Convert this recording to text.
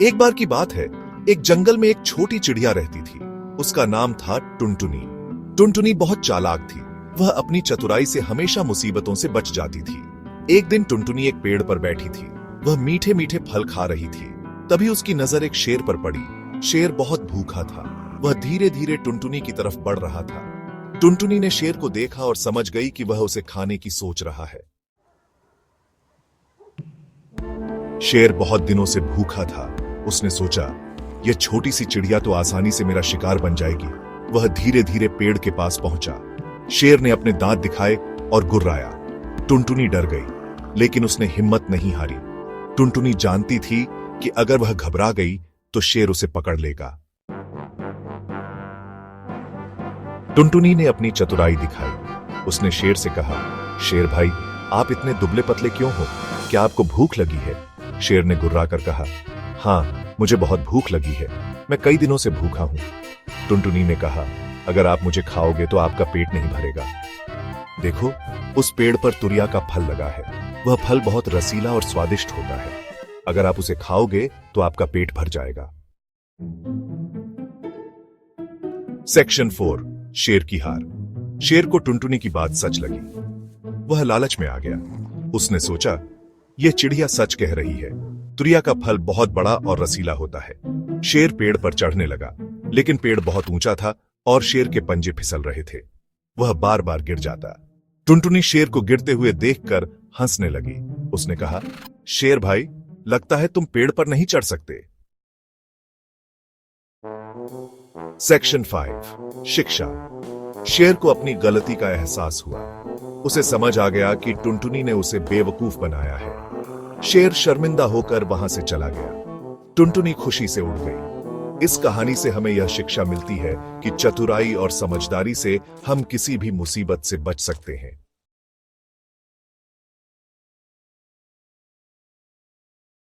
एक बार की बात है, एक जंगल में एक छोटी चिड़िया रहती थी। उसका नाम था टुनटुनी। टुनटुनी बहुत चालाक थी। वह अपनी चतुराई से हमेशा मुसीबतों से बच जाती थी। एक दिन टुनटुनी एक पेड़ पर बैठी थी। वह मीठे मीठे फल खा रही थी। तभी उसकी नजर एक शेर पर पड़ी। शेर बहुत भूखा था। वह धीरे धीरे टुनटुनी की तरफ बढ़ रहा था। टुनटुनी ने शेर को देखा और समझ गई कि वह उसे खाने की सोच रहा है। शेर बहुत दिनों से भूखा था। उसने सोचा, यह छोटी सी चिड़िया तो आसानी से मेरा शिकार बन जाएगी। वह धीरे धीरे पेड़ के पास पहुंचा। शेर ने अपने दांत दिखाए और गुर्राया। टुनटुनी डर गई, लेकिन उसने हिम्मत नहीं हारी। टुनटुनी जानती थी कि अगर वह घबरा गई तो शेर उसे पकड़ लेगा। टुनटुनी ने अपनी चतुराई दिखाई। उसने शेर से कहा, शेर भाई, आप इतने दुबले पतले क्यों हो? क्या आपको भूख लगी है? शेर ने गुर्रा कर कहा, हाँ, मुझे बहुत भूख लगी है। मैं कई दिनों से भूखा हूं। टुनटुनी ने कहा, अगर आप मुझे खाओगे तो आपका पेट नहीं भरेगा। देखो, उस पेड़ पर तुरिया का फल लगा है। वह फल बहुत रसीला और स्वादिष्ट होता है। अगर आप उसे खाओगे तो आपका पेट भर जाएगा। सेक्शन 4, शेर की हार। शेर को टुनटुनी की बात सच लगी। वह लालच में आ गया। उसने सोचा, यह चिड़िया सच कह रही है। तुरिया का फल बहुत बड़ा और रसीला होता है। शेर पेड़ पर चढ़ने लगा, लेकिन पेड़ बहुत ऊंचा था और शेर के पंजे फिसल रहे थे। वह बार बार गिर जाता। टुनटुनी शेर को गिरते हुए देखकर हंसने लगी। उसने कहा, शेर भाई, लगता है तुम पेड़ पर नहीं चढ़ सकते। सेक्शन 5, शिक्षा। शेर को अपनी गलती का एहसास हुआ। उसे समझ आ गया कि टुनटुनी ने उसे बेवकूफ बनाया है। शेर शर्मिंदा होकर वहां से चला गया। टुनटुनी खुशी से उड़ गई। इस कहानी से हमें यह शिक्षा मिलती है कि चतुराई और समझदारी से हम किसी भी मुसीबत से बच सकते हैं।